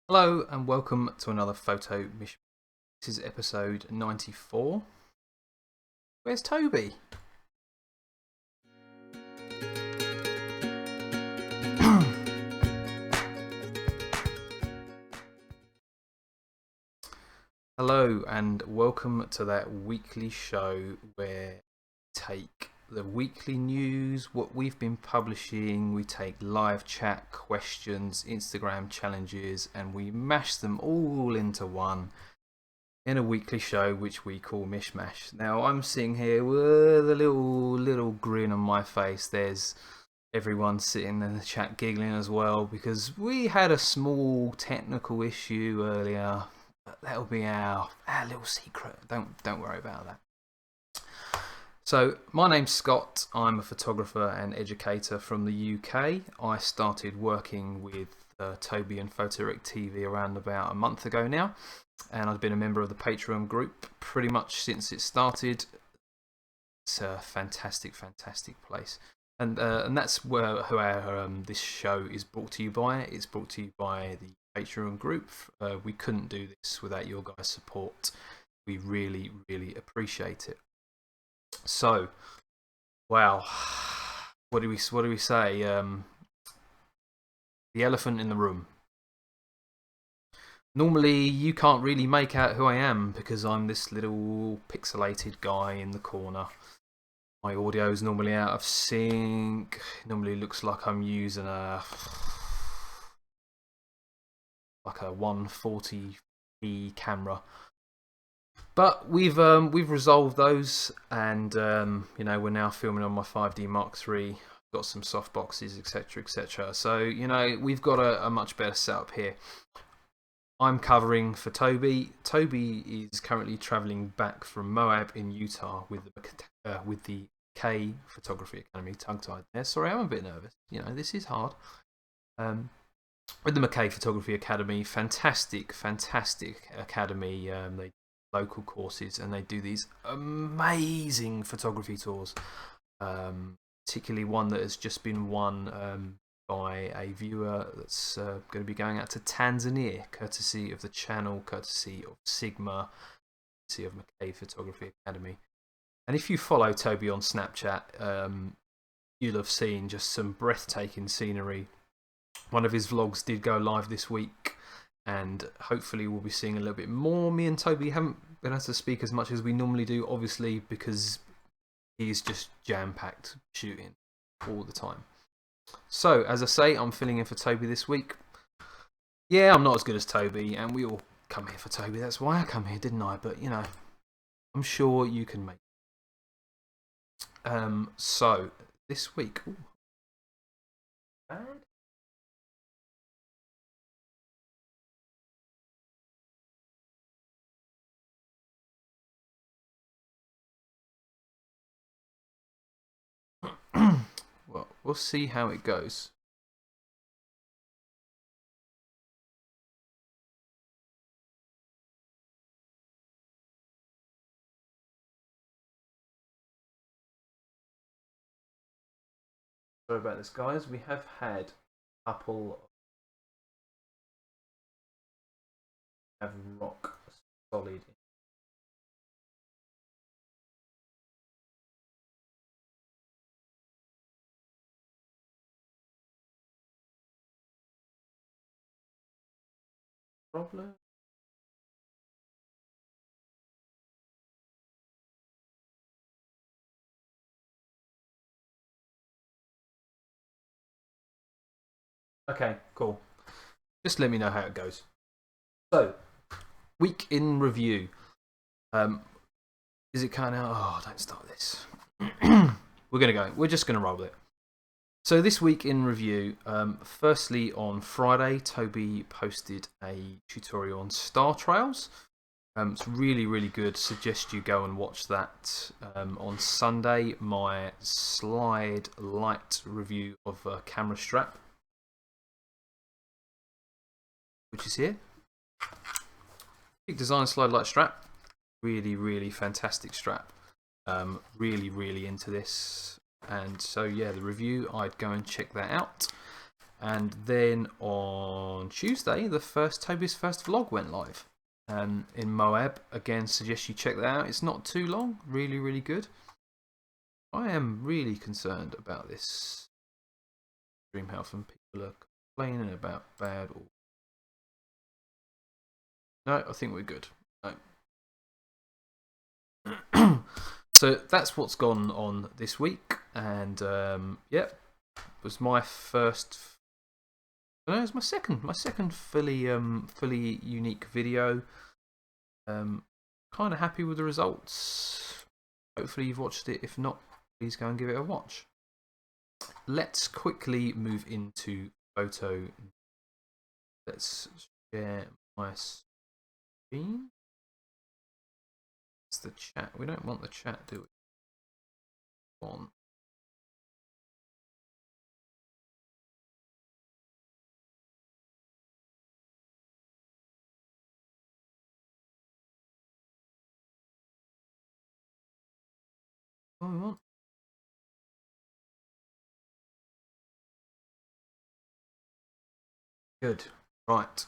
Hello and welcome to another photo Mish. This is episode 94. Where's Toby? Hello and welcome to that weekly show where we take the weekly news, what we've been publishing, we take live chat, questions, Instagram challenges, and we mash them all into one in a weekly show which we call Mishmash. Now I'm sitting here with a little grin on my face. There's everyone sitting in the chat giggling as well because we had a small technical issue earlier. But that'll be our little secret. Don't worry about that. So my name's Scott. I'm a photographer and educator from the UK. I started working with Toby and Photoric TV around about a month ago now, and I've been a member of the Patreon group pretty much since it started. It's a fantastic place, and that's who our this show is brought to you by. It's brought to you by the Patreon group. We couldn't do this without your guys' support. We really appreciate it. So, wow, what do we say? The elephant in the room. Normally, you can't really make out who I am because I'm this little pixelated guy in the corner. My audio is normally out of sync. Normally looks like I'm using a 140p camera. But we've resolved those, and you know, we're now filming on my 5D Mark III. Got some soft boxes, etc. So you know, we've got a much better setup here. I'm covering for Toby. Toby is currently travelling back from Moab in Utah with the K Photography Academy. Tongue-tied there. Sorry, I'm a bit nervous. You know, this is hard. With the McKay Photography Academy, fantastic academy. They local courses and they do these amazing photography tours. Particularly one that has just been won by a viewer that's going to be going out to Tanzania, courtesy of the channel, courtesy of Sigma, courtesy of McKay Photography Academy. And if you follow Toby on Snapchat, you'll have seen just some breathtaking scenery. One of his vlogs did go live this week, and hopefully we'll be seeing a little bit more. Me and Toby haven't been able to speak as much as we normally do, obviously, because he's just jam-packed shooting all the time. So, as I say, I'm filling in for Toby this week. Yeah, I'm not as good as Toby, and we all come here for Toby. That's why I come here, didn't I? But, you know, I'm sure you can make it. So, this week... Ooh. Well, we'll see how it goes. Sorry about this, guys. We have had a couple of rock solid. Problem? Okay, cool. Just let me know how it goes. So, week in review. Is it kind of... Oh, don't start this. We're going to go. We're just going to roll it. So this week in review, firstly on Friday, Toby posted a tutorial on star trails. It's really good. Suggest you go and watch that. On Sunday, my slide light review of a camera strap, which is here. Big design slide light strap. Really fantastic strap. Really into this. And so yeah, the review, I'd go and check that out. And then on Tuesday, Toby's first vlog went live in Moab. Again, suggest you check that out. It's not too long, really, really good. I am really concerned about this stream health, and people are complaining about bad. No, I think we're good. No. So that's what's gone on this week, and yeah, it was my first. No, it's my second fully unique video. Kind of happy with the results. Hopefully you've watched it. If not, please go and give it a watch. Let's quickly move into photo. Let's share my screen. It's the chat. We don't want the chat, do we? On. What we want. Good. Right.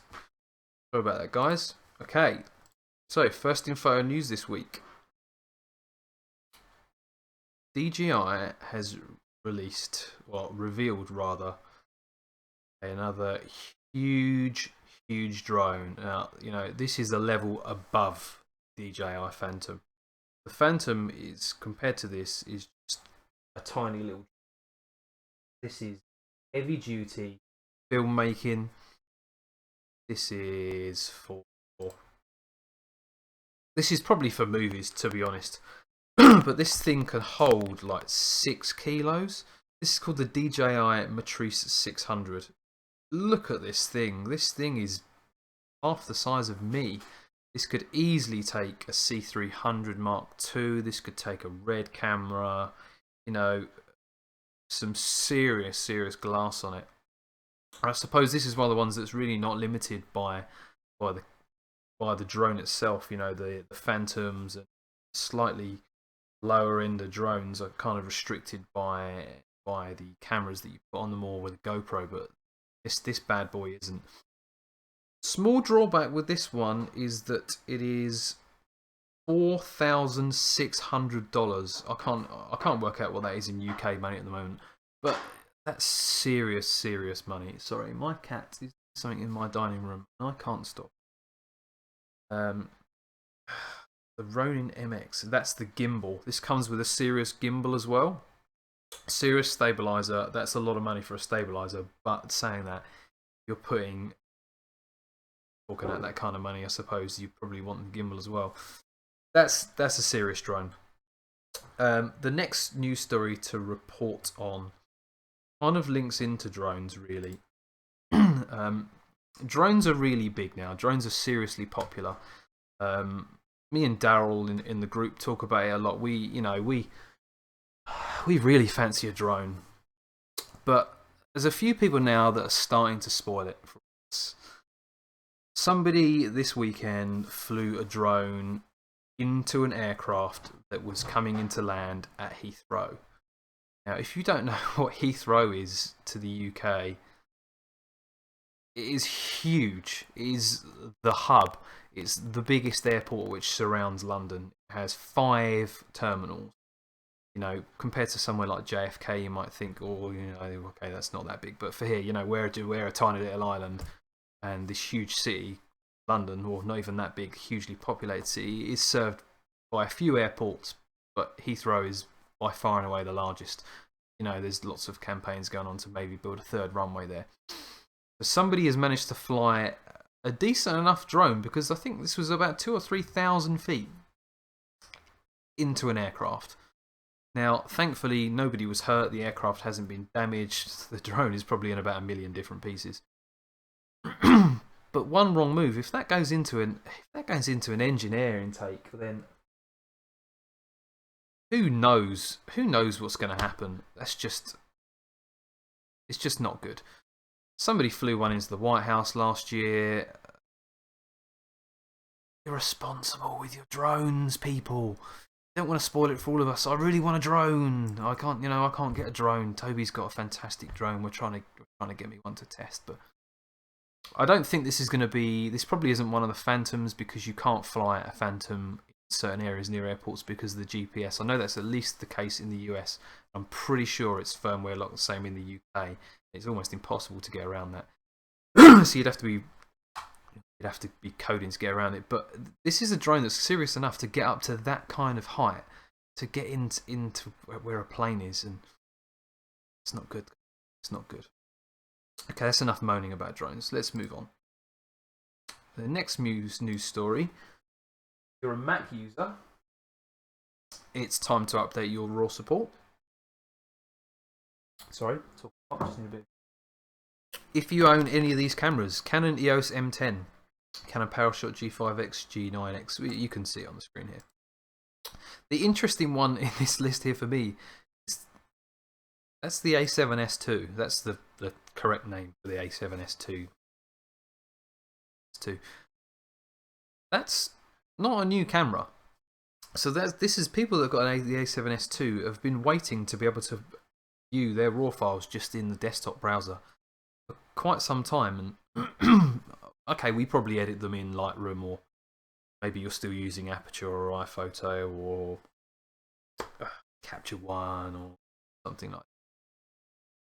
Sorry about that, guys. Okay. So, first in photo news this week. DJI has revealed rather, another huge drone. Now, you know, this is a level above DJI Phantom. The Phantom is, compared to this, is just a tiny little. This is heavy duty filmmaking. This is probably for movies, to be honest. But this thing can hold like 6 kilos. This is called the DJI Matrice 600. Look at this thing. This thing is half the size of me. This could easily take a C300 Mark II. This could take a RED camera. You know, some serious glass on it. I suppose this is one of the ones that's really not limited by the drone itself. You know, the Phantoms and slightly lower end of drones are kind of restricted by the cameras that you put on them, or with a GoPro, but this bad boy isn't. Small drawback with this one is that it is $4,600. I can't work out what that is in UK money at the moment, but that's serious money. Sorry, my cat is something in my dining room and I can't stop. The Ronin MX, that's the gimbal. This comes with a Sirius gimbal as well. Sirius stabilizer, that's a lot of money for a stabilizer, but saying that, you're talking at that kind of money, I suppose you probably want the gimbal as well. That's a serious drone. The next news story to report on kind of links into drones, really. Drones are really big now. Drones are seriously popular. Me and Daryl in the group talk about it a lot. We really fancy a drone, but there's a few people now that are starting to spoil it for us. Somebody this weekend flew a drone into an aircraft that was coming into land at Heathrow. Now, if you don't know what Heathrow is to the UK, it is huge. It is the hub. It's the biggest airport which surrounds London. It has 5 terminals. You know, compared to somewhere like JFK, you might think, oh, you know, okay, that's not that big. But for here, you know, we're a tiny little island, and this huge city, London, or not even that big, hugely populated city, is served by a few airports, but Heathrow is by far and away the largest. You know, there's lots of campaigns going on to maybe build a 3rd runway there. But somebody has managed to fly a decent enough drone, because I think this was about 2,000 or 3,000 feet into an aircraft. Now, thankfully, nobody was hurt. The aircraft hasn't been damaged. The drone is probably in about 1 million different pieces. But one wrong move, if that goes into an engine air intake, then who knows what's going to happen. It's just not good. Somebody flew one into the White House last year. You're responsible with your drones, people. don't want to spoil it for all of us. I really want a drone. I can't, I can't get a drone. Toby's got a fantastic drone. We're trying to get me one to test, but I don't think this is going to be. This probably isn't one of the Phantoms because you can't fly a Phantom in certain areas near airports because of the GPS. I know that's at least the case in the US. I'm pretty sure it's firmware locked the same in the UK. It's almost impossible to get around that. So you'd have to be coding to get around it. But this is a drone that's serious enough to get up to that kind of height, to get into where a plane is, and it's not good. It's not good. Okay, that's enough moaning about drones. Let's move on. The next news story. If you're a Mac user, it's time to update your RAW support. Sorry, just need a bit. If you own any of these cameras, Canon EOS M10, Canon PowerShot G5X, G9X, you can see it on the screen here. The interesting one in this list here for me is that's the A7S II. That's the correct name for the A7S II. That's not a new camera. So this is people that got the A7S II have been waiting to be able to view their RAW files just in the desktop browser for quite some time. And okay, we probably edit them in Lightroom, or maybe you're still using Aperture or iPhoto or Capture One or something like that.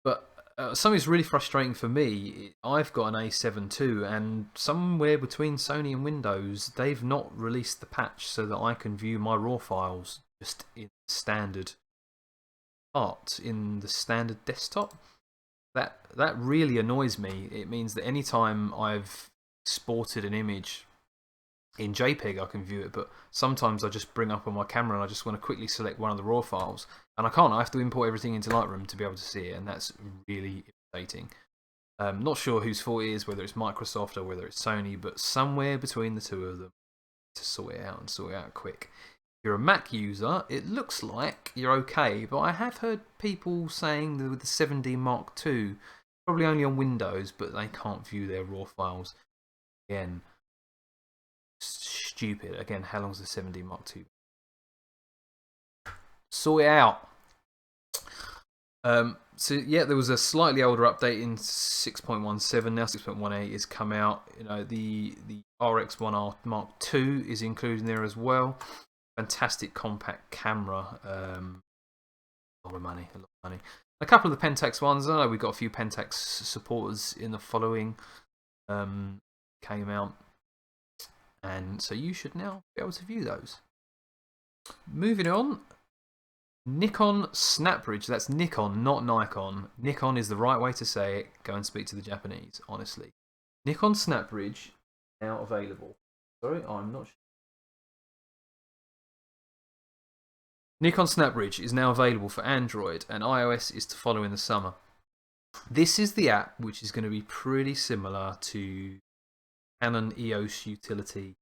But something that's really frustrating for me, I've got an A7 II, and somewhere between Sony and Windows, they've not released the patch so that I can view my RAW files just in standard art, in the standard desktop. That really annoys me. It means that anytime I've exported an image in JPEG, I can view it, but sometimes I just bring up on my camera and I just want to quickly select one of the RAW files, and I can't. I have to import everything into Lightroom to be able to see it, and that's really irritating. Not sure whose fault it is, whether it's Microsoft or whether it's Sony, but somewhere between the two of them to sort it out, and sort it out quick. If you're a Mac user, it looks like you're okay, but I have heard people saying that with the 7D Mark II, probably only on Windows, but they can't view their RAW files. Again, stupid. Again, how long's the 7D Mark II? Sort it out. So yeah, there was a slightly older update in 6.17. Now 6.18 has come out. The RX1R Mark II is included in there as well. Fantastic compact camera. A lot of money. A couple of the Pentax ones. I know we've got a few Pentax supporters in the following. Came out, and so you should now be able to view those. Moving on. Nikon Snapbridge. That's Nikon, not Nikon. Nikon is the right way to say it. Go and speak to the Japanese, honestly. Nikon Snapbridge now available. Sorry, I'm not sure. Nikon Snapbridge is now available for Android, and iOS is to follow in the summer. This is the app which is going to be pretty similar to Canon EOS Utility,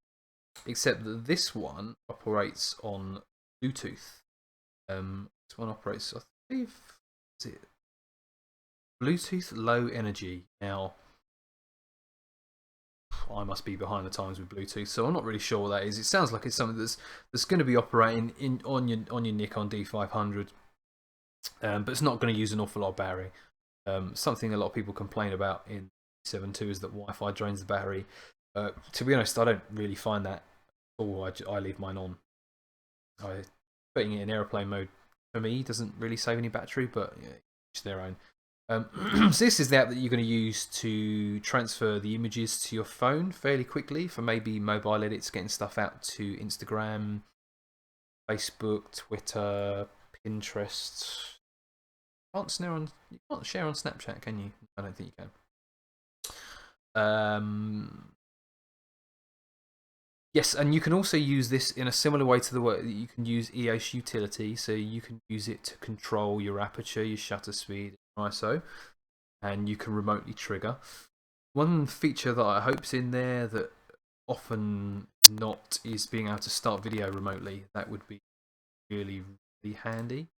except that this one operates on Bluetooth. This one operates, I believe, is it Bluetooth Low Energy. Now, I must be behind the times with Bluetooth, so I'm not really sure what that is. It sounds like it's something that's going to be operating on your Nikon D500, but it's not going to use an awful lot of battery. Something a lot of people complain about in 7.2 is that Wi-Fi drains the battery. To be honest, I don't really find that at all. I leave mine on. Putting it in airplane mode for me doesn't really save any battery, but yeah, each their own. So this is the app that you're going to use to transfer the images to your phone fairly quickly for maybe mobile edits, getting stuff out to Instagram, Facebook, Twitter, Pinterest. You can't share on Snapchat, can you? I don't think you can. Yes, and you can also use this in a similar way to the way that you can use EOS Utility. So you can use it to control your aperture, your shutter speed, ISO, and you can remotely trigger. One feature that I hope's in there that often not is being able to start video remotely. That would be really, really handy.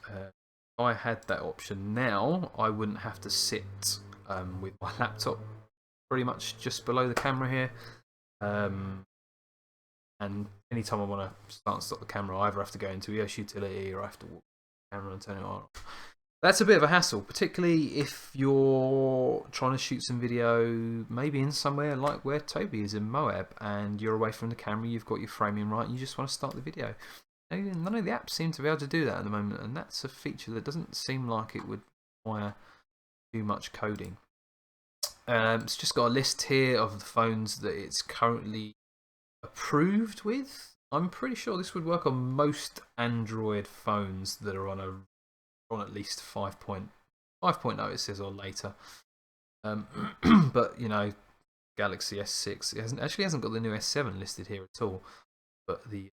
If I had that option now, I wouldn't have to sit with my laptop pretty much just below the camera here. And anytime I want to start and stop the camera, I either have to go into EOS Utility or I have to walk the camera and turn it on. That's a bit of a hassle, particularly if you're trying to shoot some video, maybe in somewhere like where Toby is in Moab, and you're away from the camera, you've got your framing right, and you just want to start the video. None of the apps seem to be able to do that at the moment, and that's a feature that doesn't seem like it would require too much coding. It's just got a list here of the phones that it's currently approved with. I'm pretty sure this would work on most Android phones that are on at least 5.0 it says, or later. But you know, Galaxy S6 it actually hasn't got the new S7 listed here at all, but the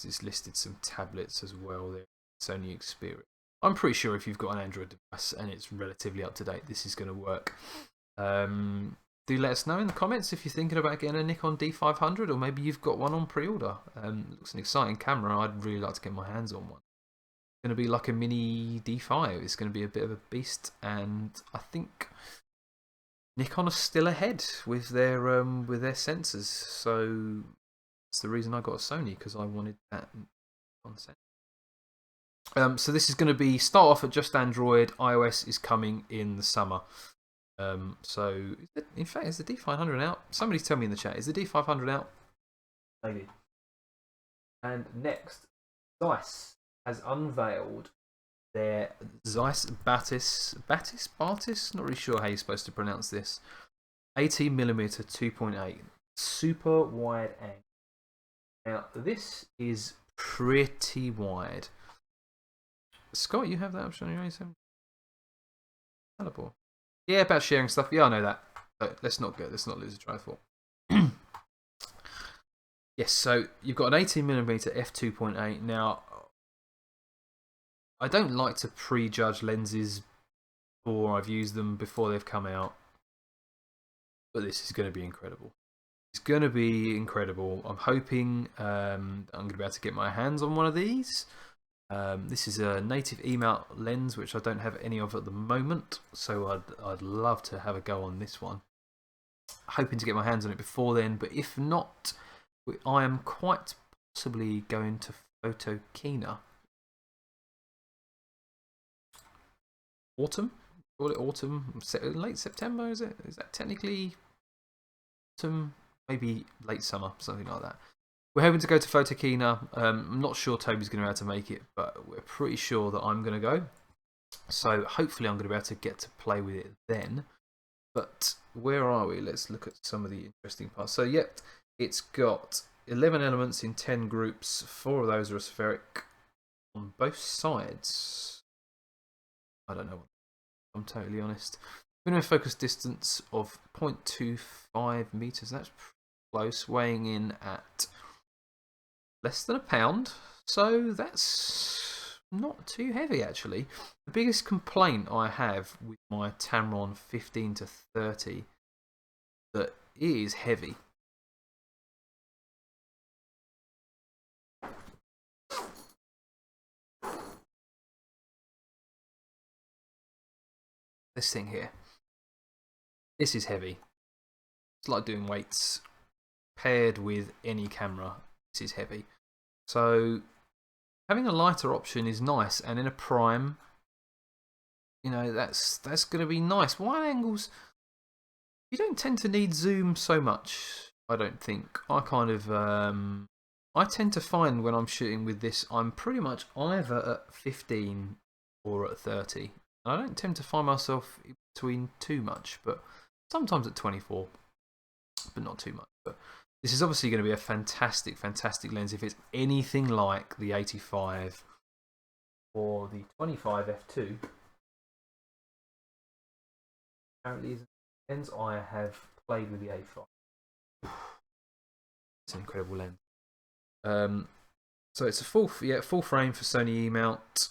it's listed some tablets as well there. Sony Xperia. I'm pretty sure if you've got an Android device and it's relatively up to date, this is going to work. Do let us know in the comments if you're thinking about getting a Nikon D500, or maybe you've got one on pre-order. Looks an exciting camera. I'd really like to get my hands on one. It's going to be like a mini D5. It's going to be a bit of a beast, and I think Nikon are still ahead with their sensors. So that's the reason I got a Sony, because I wanted that on sensor. So this is going to be start off at just Android. iOS is coming in the summer. So in fact, is the D500 out? Somebody tell me in the chat. Is the D500 out? Maybe. And next, Zeiss has unveiled their Zeiss Batis. Not really sure how you're supposed to pronounce this. 18mm 2.8 super wide angle. Now this is pretty wide. Scott, you have that option on your A7? Teleport. Yeah, about sharing stuff. Yeah, I know that. But let's not lose a train of thought. Yes, so you've got an 18mm f2.8. Now, I don't like to prejudge lenses before I've used them, before they've come out. But this is going to be incredible. It's going to be incredible. I'm hoping I'm going to be able to get my hands on one of these. This is a native E-mount lens, which I don't have any of at the moment, so I'd love to have a go on this one. Hoping to get my hands on it before then, but if not, I am quite possibly going to Photokina. Autumn? Call it autumn? Late September, is it? Is that technically autumn? Maybe late summer, something like that. We're hoping to go to Photokina. I'm not sure Toby's going to be able to make it, but we're pretty sure that I'm going to go. So hopefully I'm going to be able to get to play with it then. But where are we? Let's look at some of the interesting parts. So, yep, it's got 11 elements in 10 groups. 4 of those are spheric on both sides. I don't know. I'm totally honest. Minimum focus distance of 0.25 meters. That's close, weighing in at less than a pound, so that's not too heavy actually. The biggest complaint I have with my Tamron 15 to 30 that it is heavy. This thing here, this is heavy. It's like doing weights paired with any camera. This is heavy. So having a lighter option is nice, and in a prime, you know, that's going to be nice. Wide angles, you don't tend to need zoom so much, I don't think. I kind of I tend to find when I'm shooting with this, I'm pretty much either at 15 or at 30. I don't tend to find myself in between too much, but sometimes at 24, but not too much. But this is obviously going to be a fantastic, fantastic lens if it's anything like the 85 or the 25 f2. Apparently, is a lens I have played with the A5. It's an incredible lens. So it's a full frame for Sony E-mount.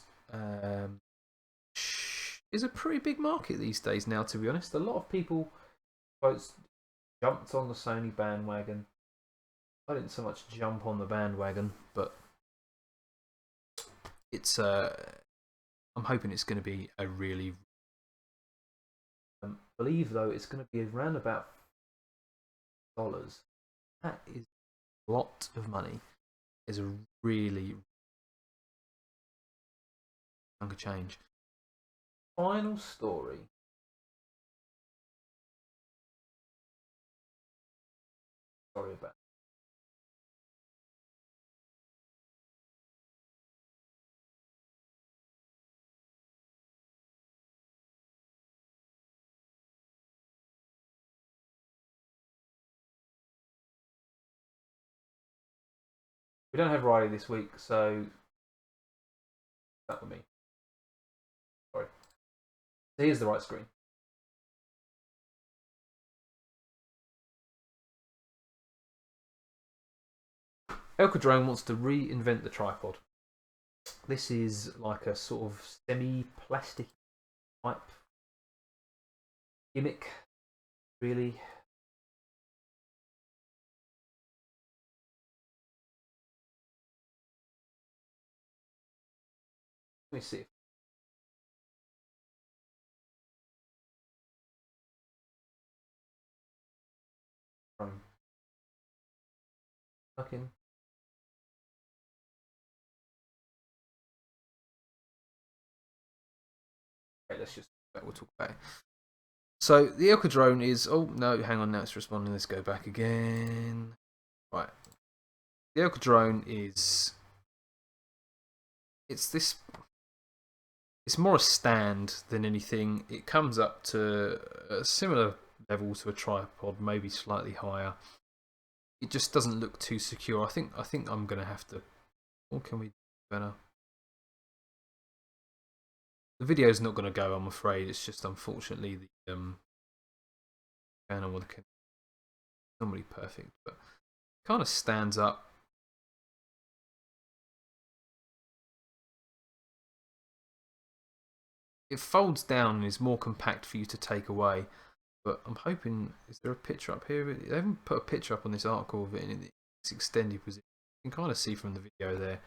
Is a pretty big market these days now, to be honest. A lot of people jumped on the Sony bandwagon. I didn't so much jump on the bandwagon, but it's I'm hoping it's going to be a really I believe though it's going to be around about $. That is a lot of money. It's a really chunk of change. Final story. Sorry about. We don't have Riley this week, so that with me. Sorry. So here's the right screen. Elka Drone wants to reinvent the tripod. This is like a sort of semi-plastic type gimmick, really. Let me see. Fucking. Okay, let's just. We'll talk about it. So the Elka Drone is. Oh no, hang on. Now it's responding. Let's go back again. Right. The Elka Drone is. It's this. It's more a stand than anything. It comes up to a similar level to a tripod, maybe slightly higher. It just doesn't look too secure. I think I'm gonna have to. Or can we do better? The video's not gonna go. I'm afraid. It's just unfortunately the channel with the normally perfect, but it kind of stands up. It folds down and is more compact for you to take away. But I'm hoping, is there a picture up here? They haven't put a picture up on this article of it in its extended position. You can kind of see from the video there.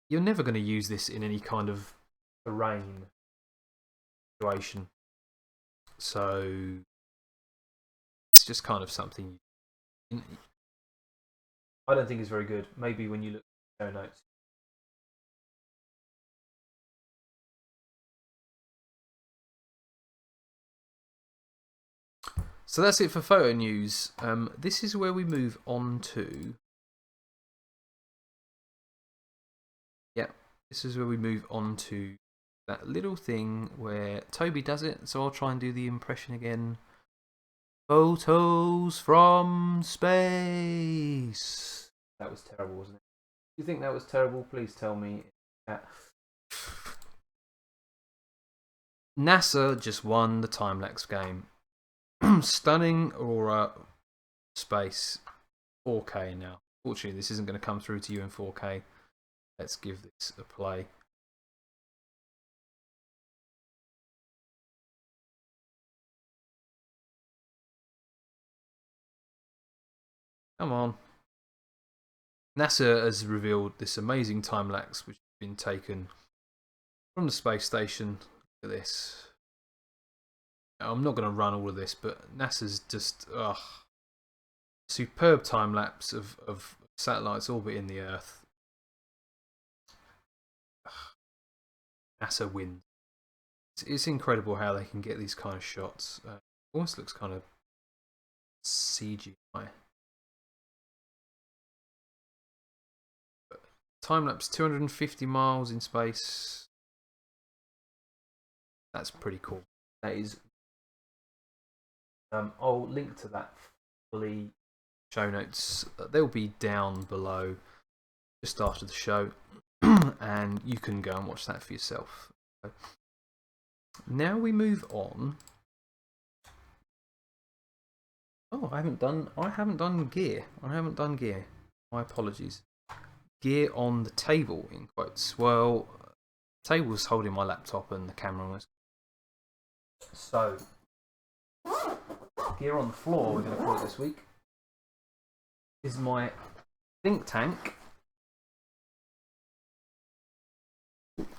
You're never going to use this in any kind of terrain situation. So it's just kind of something. I don't think it's very good. Maybe when you look at the show notes. So that's it for photo news. This is where we move on to. Yeah, this is where we move on to that little thing where Toby does it. So I'll try and do the impression again. Photos from space. That was terrible, wasn't it? If you think that was terrible, please tell me. NASA just won the time-lapse game. Stunning aurora space 4K now. Fortunately, this isn't going to come through to you in 4K. Let's give this a play. Come on. NASA has revealed this amazing time lapse which has been taken from the space station. Look at this. I'm not going to run all of this, but NASA's just superb time lapse of satellites orbiting the Earth. NASA wins. It's incredible how they can get these kind of shots. Almost looks kind of CGI. Time lapse 250 miles in space. That's pretty cool. That is. I'll link to that fully show notes. They'll be down below just after the show, and you can go and watch that for yourself. Now we move on. Oh, I haven't done gear. I haven't done gear. My apologies. Gear on the table in quotes. Well, the table was holding my laptop and the camera was. So, gear on the floor, we're going to call it this week, is my think tank.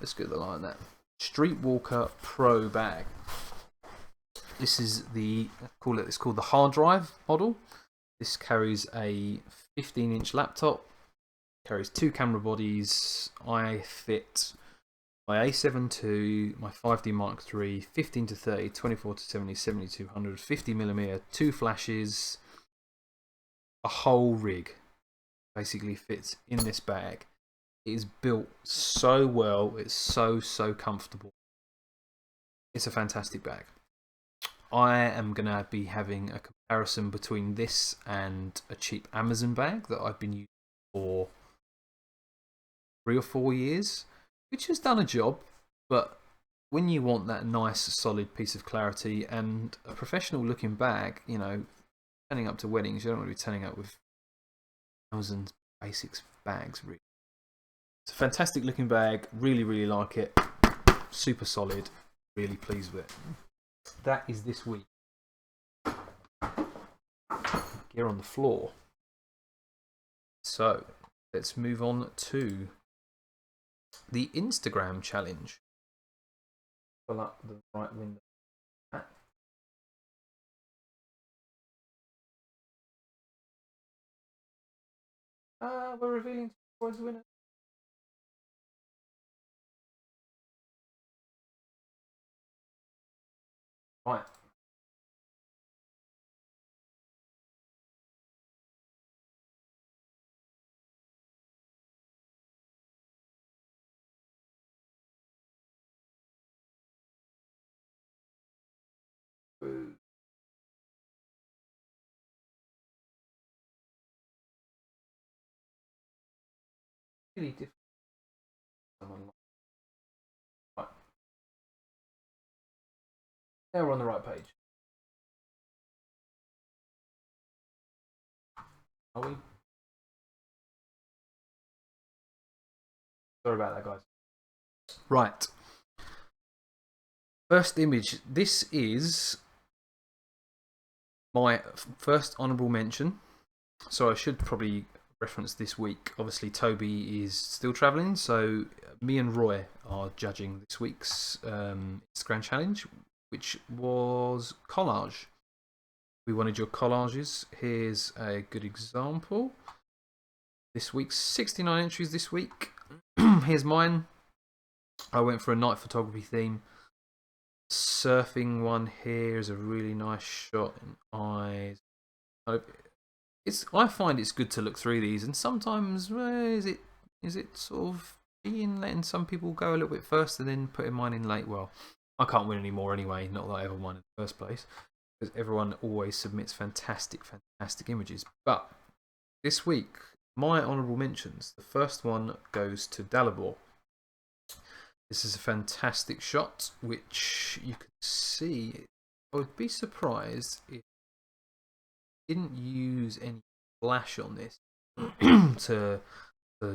Let's get the line there. Streetwalker Pro bag. This is the it's called the hard drive model. This carries a 15-inch laptop, carries 2 camera bodies. I fit my A7 II, my 5D Mark III, 15 to 30, 24 to 70, 7200, 50mm, 2 flashes, a whole rig basically fits in this bag. It is built so well, it's so comfortable. It's a fantastic bag. I am going to be having a comparison between this and a cheap Amazon bag that I've been using for 3 or 4 years, which has done a job, but when you want that nice solid piece of clarity and a professional looking bag, you know, turning up to weddings, you don't want to be turning up with Amazon basics bags, really. It's a fantastic looking bag, really like it, super solid, really pleased with it. That is this week. Gear on the floor. So let's move on to the Instagram challenge. Pull up the right window. We're revealing today's winner. Right. Really different. Right. Now we're on the right page. Are we? Sorry about that, guys. Right. First image. This is my first honourable mention. So I should probably reference this week. Obviously, Toby is still travelling, so me and Roy are judging this week's Instagram challenge, which was collage. We wanted your collages. Here's a good example. This week's 69 entries this week. Here's mine. I went for a night photography theme. Surfing one here is a really nice shot in eyes. I find it's good to look through these, and sometimes is it sort of letting some people go a little bit first and then putting mine in late. Well, I can't win anymore anyway. Not that I ever won in the first place, because everyone always submits fantastic images. But this week, my honourable mentions. The first one goes to Dalibor. This is a fantastic shot, which you can see. I would be surprised if I didn't use any flash on this to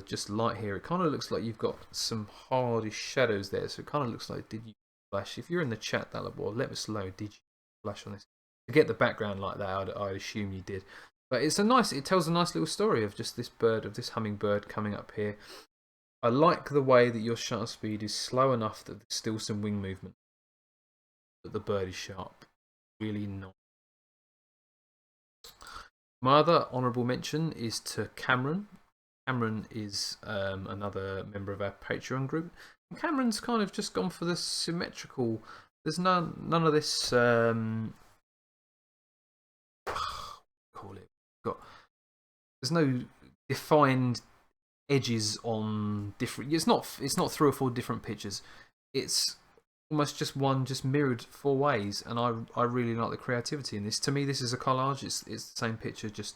just light here. It kind of looks like you've got some hardish shadows there, so it kind of looks like did you flash? If you're in the chat, Dalibor, let us know. Did you flash on this to get the background like that? I'd assume you did. But it's it tells a nice little story of just this bird, of this hummingbird coming up here. I like the way that your shutter speed is slow enough that there's still some wing movement, but the bird is sharp. Really nice. My other honourable mention is to Cameron. Cameron is another member of our Patreon group. And Cameron's kind of just gone for the symmetrical. There's none of this. Call it. There's no defined edges on different. It's not 3 or 4 different pictures. It's almost just one, just mirrored 4 ways, and I really like the creativity in this. To me, this is a collage. It's the same picture, just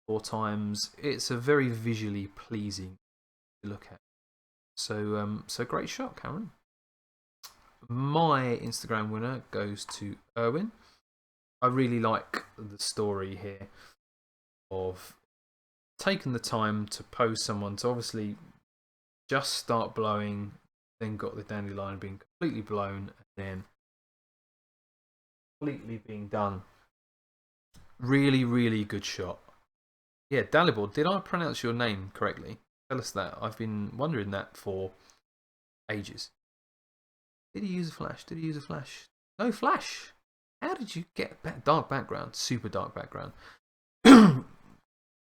4 times. It's a very visually pleasing to look at. So great shot, Cameron. My Instagram winner goes to Erwin. I really like the story here of taking the time to pose someone to obviously just start blowing, then got the dandelion being completely blown, and then completely being done. Really good shot. Yeah, Dalibor, did I pronounce your name correctly? Tell us that. I've been wondering that for ages. Did he use a flash? Did he use a flash? No flash. How did you get that dark background? Super dark background.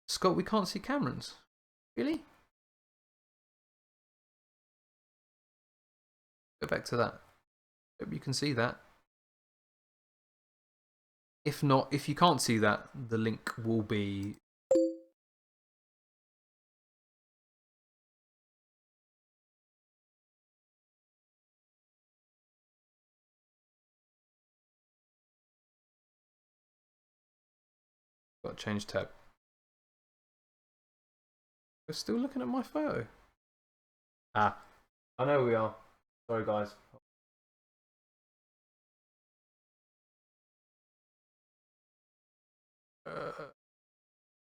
Scott, we can't see Cameron's. Really? Go back to that. Hope you can see that. If not, if you can't see that, the link will be... Got to change tab. We're still looking at my photo. Ah, I know we are. Sorry, guys.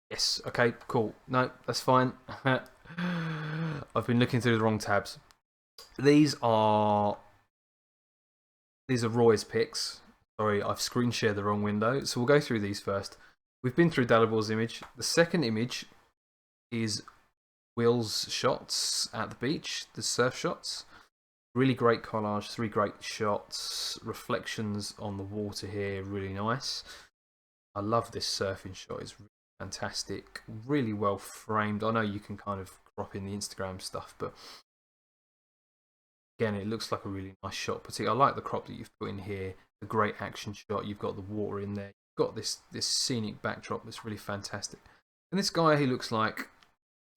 Yes, okay, cool. No, that's fine. I've been looking through the wrong tabs. These are Roy's picks. Sorry, I've screen shared the wrong window. So we'll go through these first. We've been through Dalibor's image. The second image is Will's shots at the beach, the surf shots. Really great collage, 3 great shots. Reflections on the water here, really nice. I love this surfing shot, it's really fantastic. Really well framed. I know you can kind of crop in the Instagram stuff, but again, it looks like a really nice shot. Particularly, I like the crop that you've put in here. A great action shot. You've got the water in there. You've got this scenic backdrop that's really fantastic. And this guy, he looks like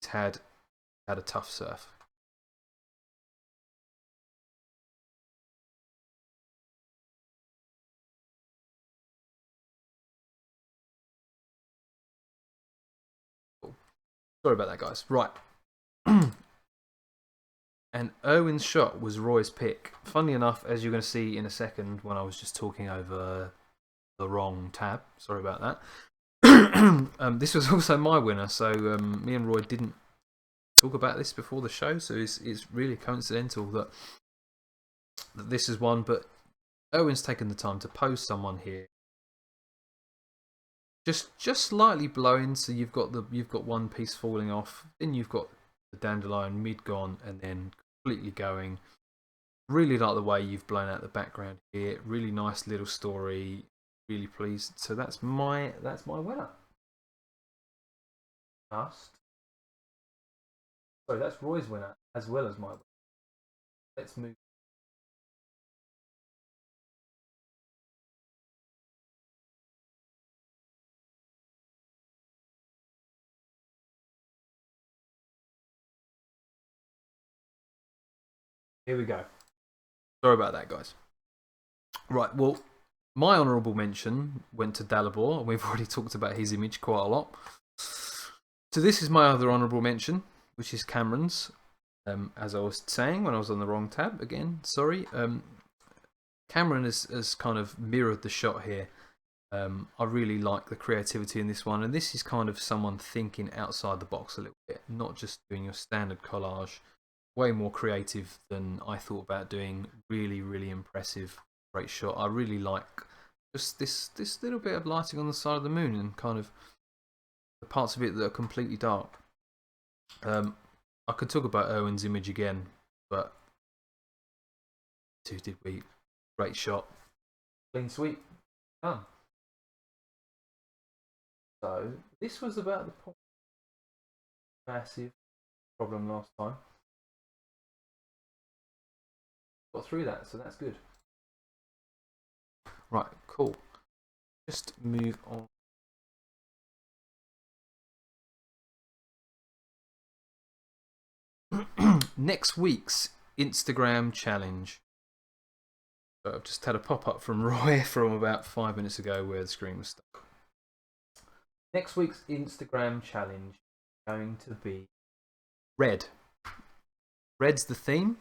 he's had a tough surf. Sorry about that, guys. Right. And Owen's shot was Roy's pick. Funnily enough, as you're going to see in a second when I was just talking over the wrong tab. Sorry about that. This was also my winner, so me and Roy didn't talk about this before the show, so it's really coincidental that this is one, but Owen's taken the time to pose someone here. Just slightly blowing, so you've got one piece falling off, then you've got the dandelion mid gone, and then completely going. Really like the way you've blown out the background here. Really nice little story. Really pleased. So that's my winner. Sorry, that's Roy's winner as well as my winner. Let's move. Here we go. Sorry about that, guys. Right, well, my honourable mention went to Dalibor, and we've already talked about his image quite a lot. So this is my other honourable mention, which is Cameron's. As I was saying when I was on the wrong tab, again, sorry. Cameron has kind of mirrored the shot here. I really like the creativity in this one, and this is kind of someone thinking outside the box a little bit, not just doing your standard collage. Way more creative than I thought about doing. Really, really impressive. Great shot. I really like just this little bit of lighting on the side of the moon and kind of the parts of it that are completely dark. I could talk about Owen's image again, but did we? Great shot. Clean sweep. Done. So this was about the massive problem last time. Got through that, so that's good. Right, cool. Just move on. Next week's Instagram challenge. So I've just had a pop-up from Roy from about 5 minutes ago where the screen was stuck. Next week's Instagram challenge is going to be red. Red's the theme.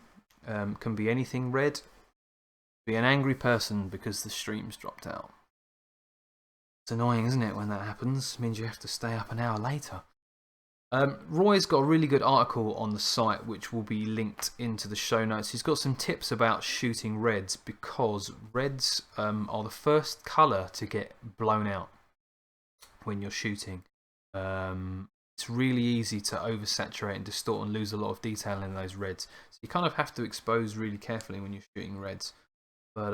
Can be anything red. Be an angry person because the stream's dropped out. It's annoying, isn't it, when that happens? It means you have to stay up an hour later. Roy's got a really good article on the site which will be linked into the show notes. He's got some tips about shooting reds because reds are the first colour to get blown out when you're shooting. It's really easy to oversaturate and distort and lose a lot of detail in those reds. So you kind of have to expose really carefully when you're shooting reds. But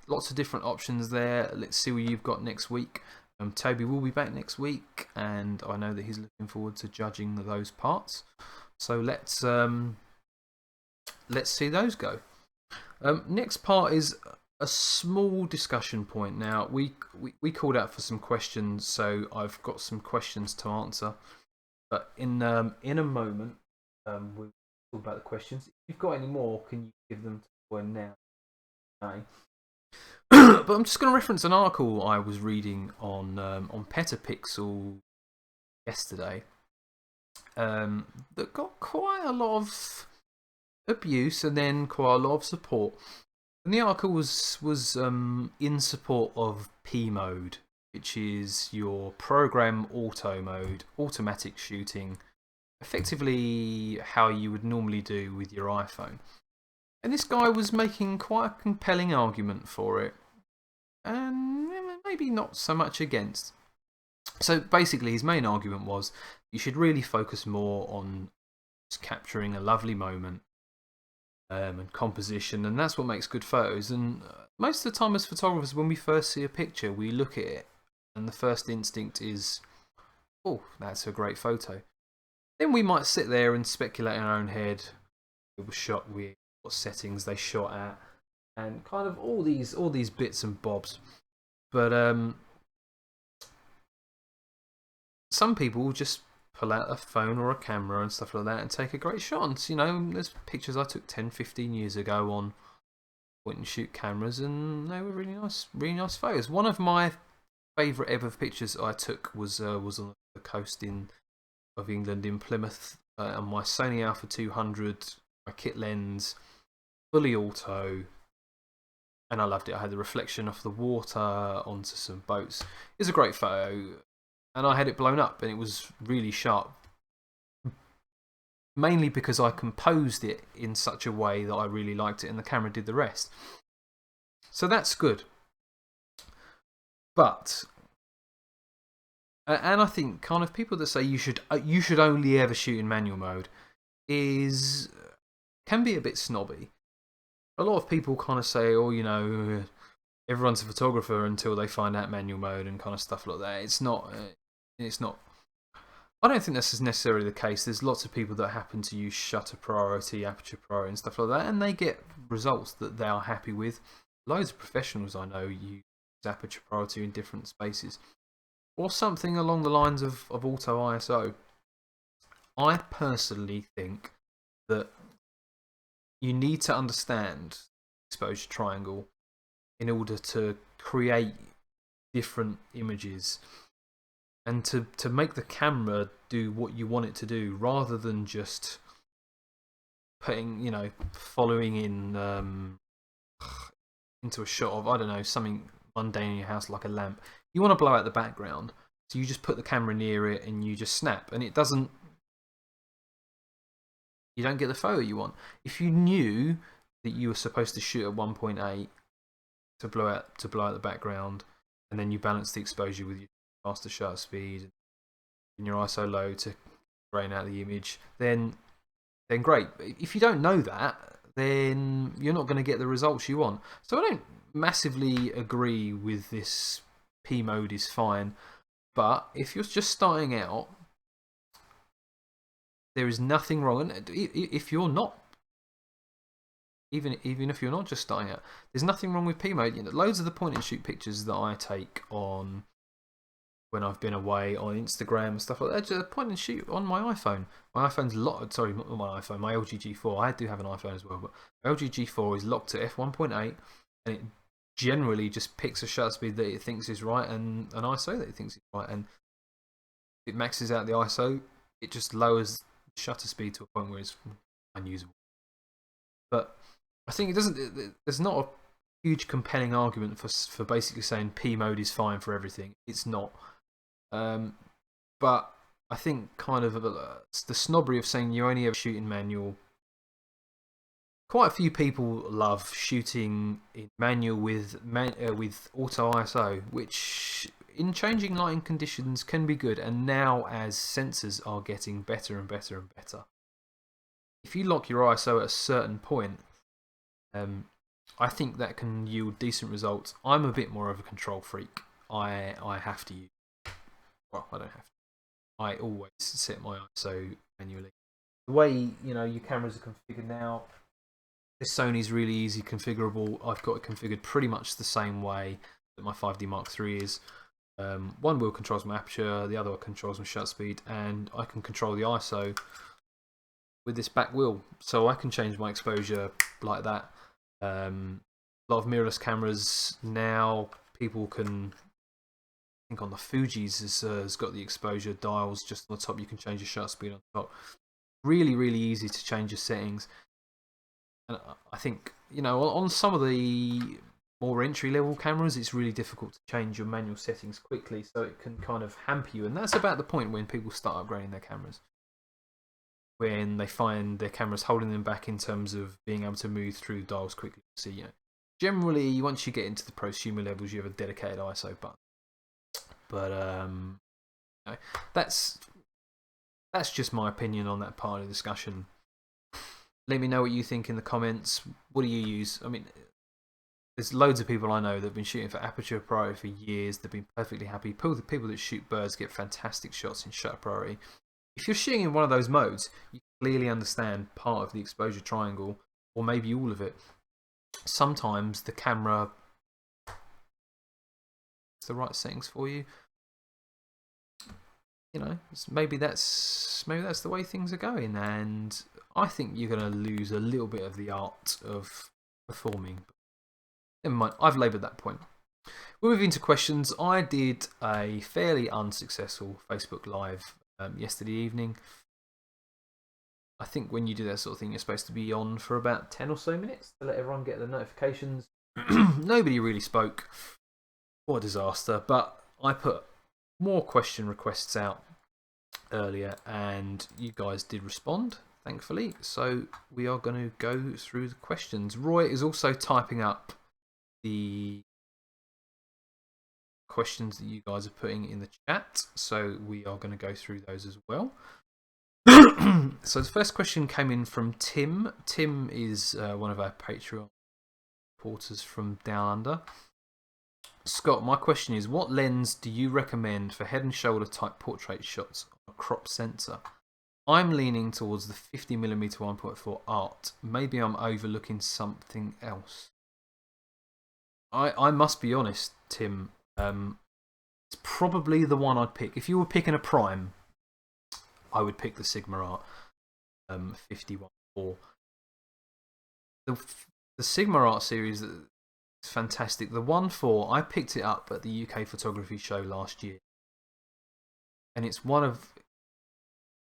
lots of different options there. Let's see what you've got next week. Toby will be back next week, and I know that he's looking forward to judging those parts. So let's see those go. Next part is a small discussion point. Now we called out for some questions, so I've got some questions to answer. But in a moment, we'll talk about the questions. If you've got any more, can you give them to us now? Okay. But I'm just going to reference an article I was reading on Petapixel yesterday that got quite a lot of abuse and then quite a lot of support. And the article was in support of P mode, which is your program auto mode, automatic shooting, effectively how you would normally do with your iPhone. And this guy was making quite a compelling argument for it, and maybe not so much against. So basically, his main argument was you should really focus more on just capturing a lovely moment and composition, and that's what makes good photos. And most of the time, as photographers, when we first see a picture, we look at it, and the first instinct is, oh, that's a great photo. Then we might sit there and speculate in our own head. It was shot with what settings they shot at, and kind of all these bits and bobs. But some people will just pull out a phone or a camera and stuff like that and take a great shot. And, you know, there's pictures I took 10, 15 years ago on point and shoot cameras, and they were really nice photos. One of my favourite ever pictures I took was on the coast of England in Plymouth, on my Sony Alpha 200, my kit lens, fully auto, and I loved it. I had the reflection off the water onto some boats. It was a great photo, and I had it blown up, and it was really sharp. Mainly because I composed it in such a way that I really liked it, and the camera did the rest. So that's good. But, and I think kind of people that say you should only ever shoot in manual mode can be a bit snobby. A lot of people kind of say, oh, you know, everyone's a photographer until they find out manual mode and kind of stuff like that. It's not. I don't think that's necessarily the case. There's lots of people that happen to use shutter priority, aperture priority, and stuff like that, and they get results that they are happy with. Loads of professionals I know use aperture priority in different spaces, or something along the lines of auto ISO. I personally think that you need to understand exposure triangle in order to create different images and to make the camera do what you want it to do, rather than just putting, you know, following in into a shot of, I don't know, something mundane in your house like a lamp. You want to blow out the background, so you just put the camera near it and you just snap, and it doesn't. You don't get the photo you want. If you knew that you were supposed to shoot at 1.8 to blow out the background, and then you balance the exposure with your faster shutter speed and your ISO low to grain out the image, then great. If you don't know that, then you're not going to get the results you want. So I don't massively agree with this P mode is fine, but if you're just starting out, there is nothing wrong. And if you're not, even if you're not just starting out, there's nothing wrong with P mode. You know, loads of the point and shoot pictures that I take on when I've been away on Instagram and stuff like that, just point and shoot on my iPhone. My iPhone's locked. Sorry, not my iPhone. My LG G4. I do have an iPhone as well, but my LG G4 is locked to f1.8, and it generally just picks a shutter speed that it thinks is right and an ISO that it thinks is right, and if it maxes out the ISO, it just lowers the shutter speed to a point where it's unusable. But I think it doesn't. There's not a huge compelling argument for basically saying P mode is fine for everything. It's not. But I think kind of the snobbery of saying you only ever shoot in manual. Quite a few people love shooting in manual with auto ISO, which in changing lighting conditions can be good. And now, as sensors are getting better and better and better, if you lock your ISO at a certain point, I think that can yield decent results. I'm a bit more of a control freak. I have to use. Well, I don't have to. I always set my ISO manually. The way your cameras are configured now, this Sony's really easy configurable. I've got it configured pretty much the same way that my 5D Mark III is. One wheel controls my aperture, the other controls my shutter speed, and I can control the ISO with this back wheel, so I can change my exposure like that. A lot of mirrorless cameras now, people can. I think on the Fuji's has got the exposure dials just on the top. You can change your shutter speed on top. Really, really easy to change your settings. And I think on some of the more entry-level cameras, it's really difficult to change your manual settings quickly, so it can kind of hamper you. And that's about the point when people start upgrading their cameras, when they find their cameras holding them back in terms of being able to move through dials quickly. So generally, once you get into the prosumer levels, you have a dedicated ISO button. But that's just my opinion on that part of the discussion. Let me know what you think in the comments. What do you use? I mean, there's loads of people I know that have been shooting for aperture priority for years. They've been perfectly happy. People that shoot birds get fantastic shots in shutter priority. If you're shooting in one of those modes, you clearly understand part of the exposure triangle, or maybe all of it. Sometimes the camera is the right settings for you. Maybe that's the way things are going, and I think you're going to lose a little bit of the art of performing. Never mind, I've laboured that point. We're moving to questions. I did a fairly unsuccessful Facebook Live yesterday evening. I think when you do that sort of thing, you're supposed to be on for about 10 or so minutes to let everyone get the notifications. Nobody really spoke. What a disaster. But I put more question requests out earlier, and you guys did respond, thankfully. So we are going to go through the questions. Roy is also typing up the questions that you guys are putting in the chat, so we are going to go through those as well. So the first question came in from Tim. Tim is one of our Patreon supporters from Down Under. Scott, my question is, what lens do you recommend for head and shoulder type portrait shots on a crop sensor? I'm leaning towards the 50mm 1.4 art. Maybe I'm overlooking something else. I must be honest, Tim. It's probably the one I'd pick. If you were picking a prime, I would pick the Sigma Art 51.4. The Sigma Art series is fantastic. The 1.4, I picked it up at the UK Photography Show last year, and it's one of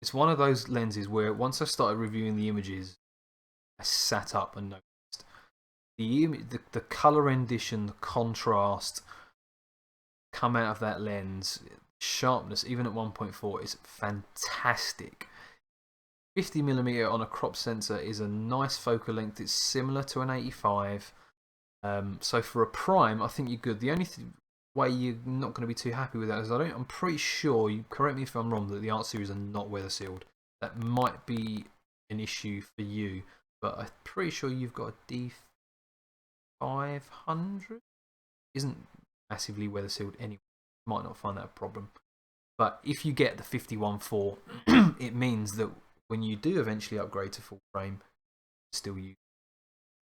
those lenses where once I started reviewing the images, I sat up and noticed the colour rendition, the contrast come out of that lens, sharpness even at 1.4 is fantastic. 50mm on a crop sensor is a nice focal length. It's similar to an 85. So for a prime, I think you're good. The only way you're not going to be too happy with that is I'm pretty sure, you correct me if I'm wrong, that the art series are not weather sealed. That might be an issue for you, but I'm pretty sure you've got a D500. Isn't massively weather sealed anyway. Might not find that a problem. But if you get the 51.4, it means that when you do eventually upgrade to full frame, still use.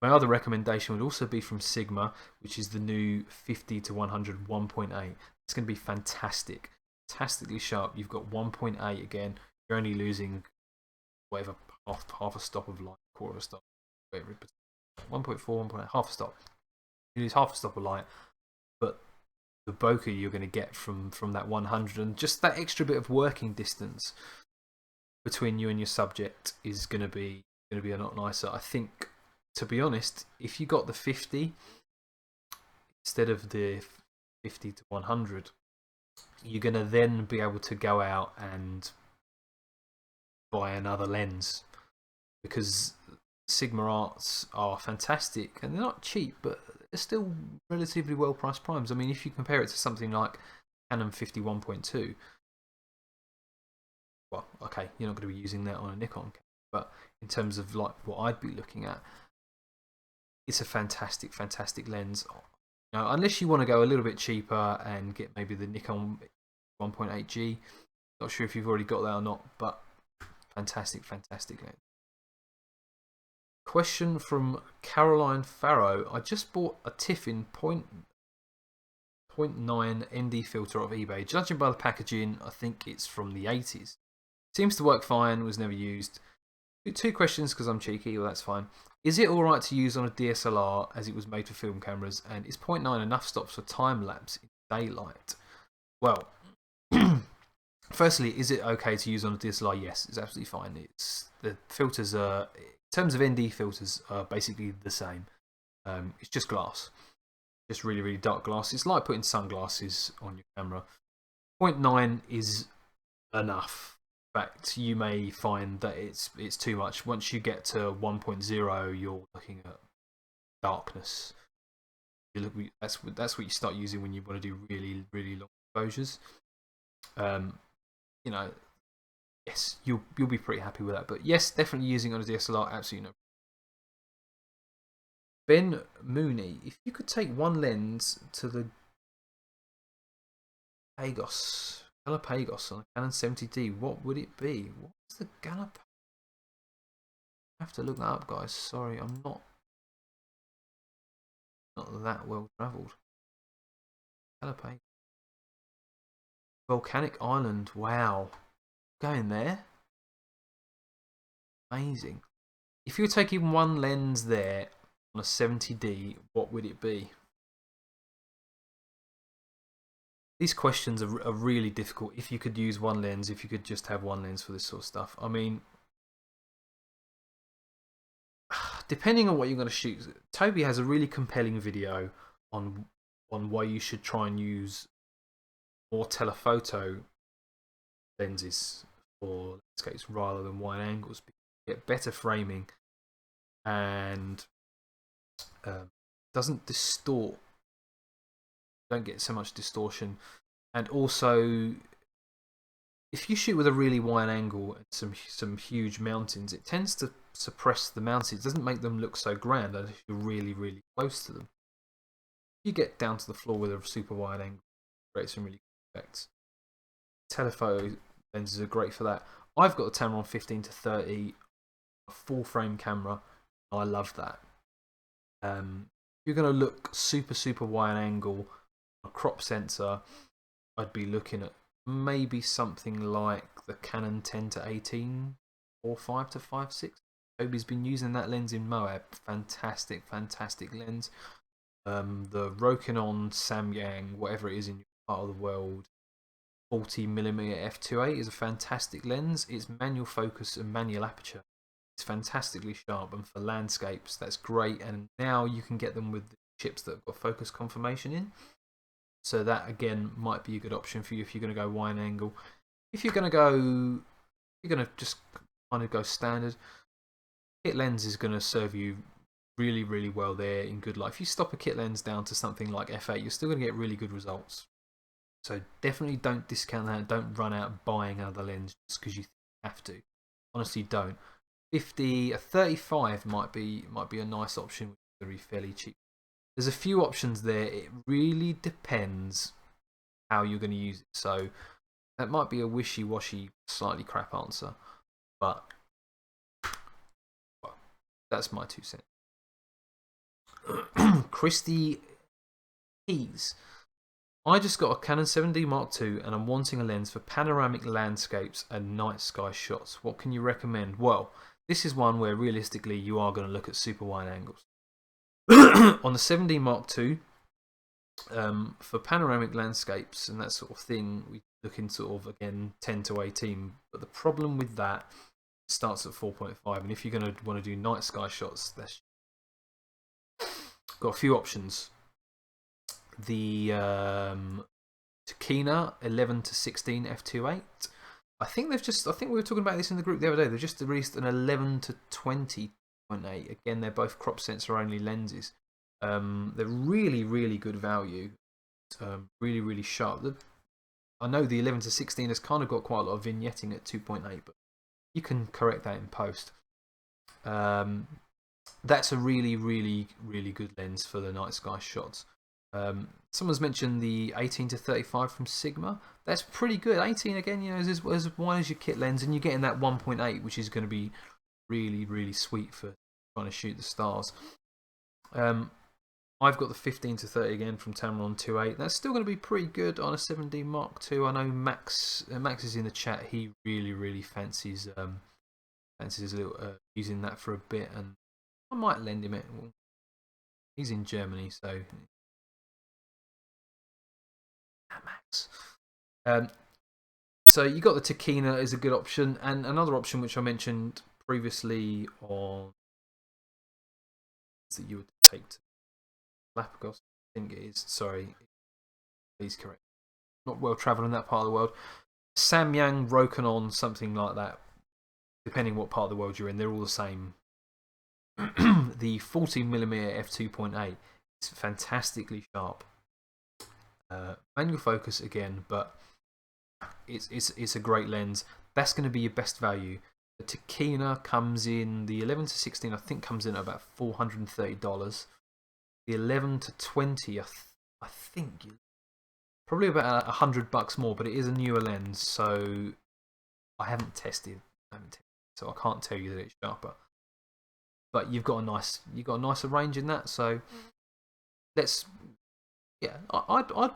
My other recommendation would also be from Sigma, which is the new 50 to 100 1.8. It's going to be fantastic. Fantastically sharp. You've got 1.8 again. You're only losing whatever, half a stop of light, quarter of a stop, whatever. 1.4, 1.8, half a stop. You lose half a stop of light, but the bokeh you're going to get from that 100 and just that extra bit of working distance between you and your subject is going to be a lot nicer. I think, to be honest, if you got the 50 instead of the 50 to 100, you're going to then be able to go out and buy another lens, because Sigma Arts are fantastic and they're not cheap, but they're still relatively well priced primes. I mean, if you compare it to something like Canon 51.2, well, okay, you're not going to be using that on a Nikon, but in terms of like what I'd be looking at, it's a fantastic lens. Now, unless you want to go a little bit cheaper and get maybe the Nikon 1.8G. Not sure if you've already got that or not, but fantastic, fantastic lens. Question from Caroline Farrow. I just bought a Tiffin 0.9 ND filter off eBay. Judging by the packaging, I think it's from the 80s. Seems to work fine, was never used. Two questions because I'm cheeky, well that's fine. Is it alright to use on a DSLR as it was made for film cameras? And is 0.9 enough stops for time lapse in daylight? Well, firstly, is it okay to use on a DSLR? Yes, it's absolutely fine. The filters are, in terms of ND filters, are basically the same. It's just glass, just really, really dark glass. It's like putting sunglasses on your camera. 0.9 is enough. In fact, you may find that it's too much. Once you get to 1.0, you're looking at darkness. That's what you start using when you want to do really, really long exposures. You know, yes, you'll be pretty happy with that. But yes, definitely using on a DSLR, absolutely no. Ben Mooney, if you could take one lens to the Galapagos on a Canon 70D, what would it be? What's the Galapagos? I have to look that up, guys. Sorry, I'm not that well travelled. Galapagos. Volcanic Island. Wow. Going there. Amazing. If you were taking one lens there on a 70D, what would it be? These questions are really difficult. If you could use one lens, if you could just have one lens for this sort of stuff. I mean, depending on what you're going to shoot, Toby has a really compelling video on why you should try and use more telephoto lenses for landscapes rather than wide angles. You get better framing and doesn't distort. Don't get so much distortion, and also if you shoot with a really wide angle and some huge mountains, it tends to suppress the mountains. It doesn't make them look so grand unless you're really, really close to them. If you get down to the floor with a super wide angle, it creates some really good effects. Telephoto lenses are great for that. I've got a Tamron 15-30, a full frame camera. I love that. If you're going to look super wide angle, a crop sensor, I'd be looking at maybe something like the Canon 10-18 or 5-5.6. Toby's been using that lens in Moab. Fantastic lens. The Rokinon Samyang, whatever it is in your part of the world, 40mm f2.8 is a fantastic lens. It's manual focus and manual aperture. It's fantastically sharp, and for landscapes that's great. And now you can get them with the chips that have got focus confirmation in. So that again might be a good option for you if you're going to go wide angle. If you're going to just kind of go standard, kit lens is going to serve you really well there in good light. If you stop a kit lens down to something like f8, you're still going to get really good results. So definitely don't discount that. Don't run out buying another lens just because you have to. Honestly, don't. A 35 might be a nice option, which is going to be fairly cheap. There's a few options there. It really depends how you're going to use it. So that might be a wishy-washy, slightly crap answer, but well, that's my 2 cents. Christy Keys. I just got a Canon 7D Mark II and I'm wanting a lens for panoramic landscapes and night sky shots. What can you recommend? Well, this is one where realistically you are going to look at super wide angles. On the 7D Mark II, for panoramic landscapes and that sort of thing, we look in sort of, again, 10-18. But the problem with that starts at 4.5. And if you're going to want to do night sky shots, that's got a few options. The Takina 11-16 f2.8. I think we were talking about this in the group the other day. They've just released an 11-20 1.8. Again, they're both crop sensor only lenses. They're really good value. Really sharp. I know the 11-16 has kind of got quite a lot of vignetting at 2.8, but you can correct that in post. That's a really good lens for the night sky shots. Someone's mentioned the 18 to 35 from Sigma. That's pretty good. 18 again, you know, is as wide as your kit lens, and you're getting that 1.8, which is going to be really sweet for trying to shoot the stars. I've got the 15 to 30 again from Tamron 2.8. That's still going to be pretty good on a 7D Mark II. I know Max is in the chat. He really fancies fancies a little, using that for a bit, and I might lend him it. He's in Germany, so Max. So you got the Takina is a good option, and another option which I mentioned previously on that you would take to Galapagos. I think it is. Sorry, please correct. Not well travelled in that part of the world. Samyang, Rokinon, something like that. Depending what part of the world you're in, they're all the same. The 40mm f2.8 is fantastically sharp. Manual focus again, but it's a great lens. That's going to be your best value. The Takina comes in, the 11 to 16 I think comes in at about $430. The 11 to 20 I think probably about $100 more, but it is a newer lens, so I haven't tested, so I can't tell you that it's sharper. But you've got a nicer range in that, so let's, yeah, I'd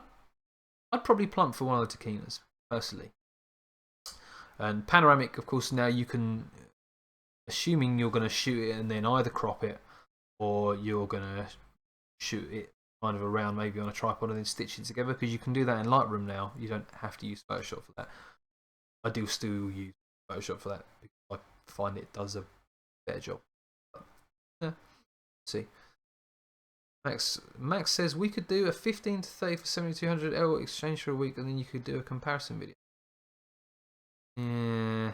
probably plump for one of the Takinas personally. And panoramic, of course, now you can, assuming you're going to shoot it and then either crop it, or you're going to shoot it kind of around maybe on a tripod and then stitch it together, because you can do that in Lightroom now. You don't have to use Photoshop for that. I do still use Photoshop for that because I find it does a better job. But, yeah, see. Max says we could do a 15 to 30 for 7200 L exchange for a week, and then you could do a comparison video. Yeah.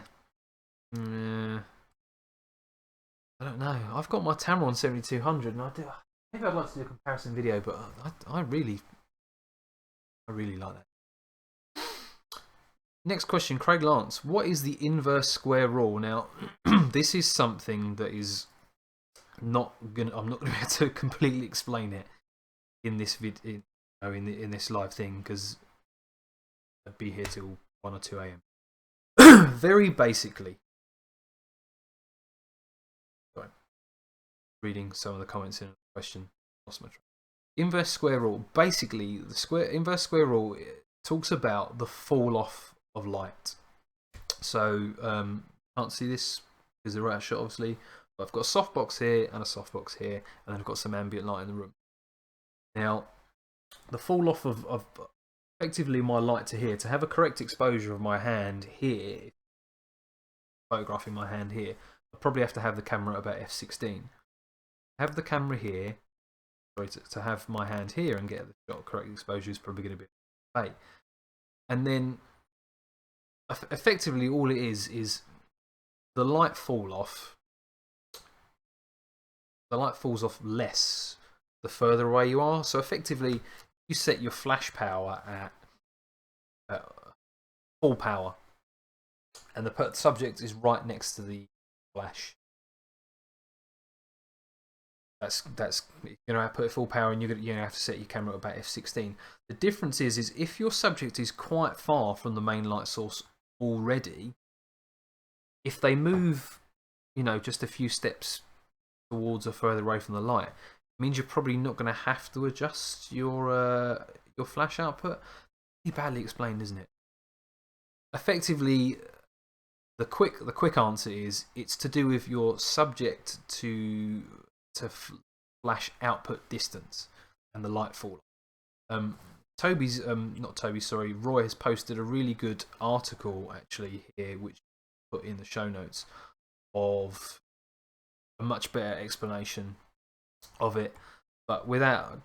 I don't know. I've got my Tamron 7200, and maybe I'd like to do a comparison video, but I really like that. Next question, Craig Lance. What is the inverse square rule? Now, this is something that is I'm not gonna be able to completely explain it in this video, in this live thing, because I'd be here till 1 or 2 a.m. Very basically, sorry, reading some of the comments in the question. Lost my track. Inverse square rule. Basically, the inverse square rule talks about the fall off of light. So can't see this because they're out of shot, obviously. But I've got a softbox here and a softbox here, and then I've got some ambient light in the room. Now, the fall off of effectively my light to here, to have a correct exposure of my hand here, photographing my hand here, I probably have to have the camera at about f16. Have the camera here, sorry, to have my hand here and get the shot correct exposure is probably going to be okay. And then effectively all it is the light fall off. The light falls off less the further away you are. So effectively, you set your flash power at full power, and the subject is right next to the flash. That's you're gonna put it full power, and you're gonna have to set your camera at about f16. The difference is if your subject is quite far from the main light source already, if they move, just a few steps towards or further away from the light, it means you're probably not going to have to adjust your flash output. Pretty badly explained, isn't it? Effectively, the quick answer is it's to do with your subject to flash output distance and the light fall. Toby's not Toby, sorry, Roy has posted a really good article actually here, which put in the show notes, of a much better explanation of it, but without,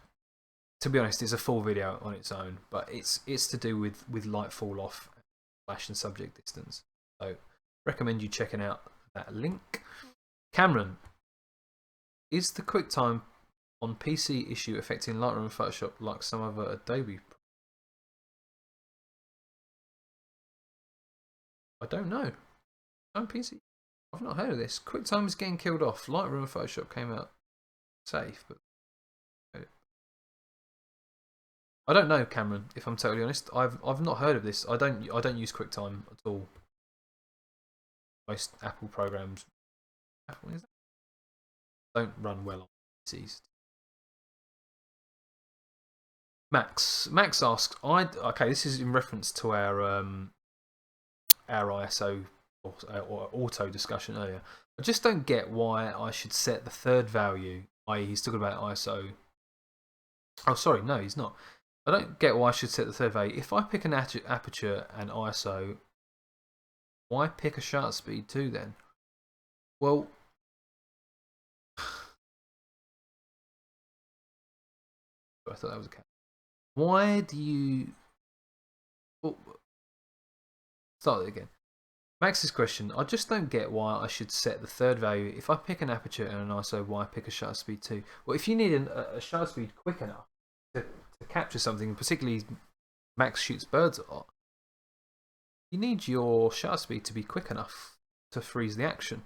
to be honest, it's a full video on its own, but it's to do with light fall off, flash and subject distance. So recommend you checking out that link. Cameron, is the QuickTime on PC issue affecting Lightroom and Photoshop like some other Adobe? I don't know. On PC, I've not heard of this. QuickTime is getting killed off. Lightroom and Photoshop came out safe, but I don't know, Cameron. If I'm totally honest, I've not heard of this. I don't use QuickTime at all. Most Apple programs, Apple is that? Don't run well on PCs. Max asks, okay, this is in reference to our ISO or auto discussion earlier. I just don't get why I should set the third value, i.e. he's talking about ISO. Oh, sorry, no, he's not. I don't get why I should set the third value. If I pick an aperture and ISO, why pick a shutter speed too then? Well, I thought that was a cat. Why do you... Oh, start it again. Max's question, I just don't get why I should set the third value. If I pick an aperture and an ISO, why pick a shutter speed too? Well, if you need a shutter speed quick enough to capture something, particularly Max shoots birds a lot, you need your shutter speed to be quick enough to freeze the action.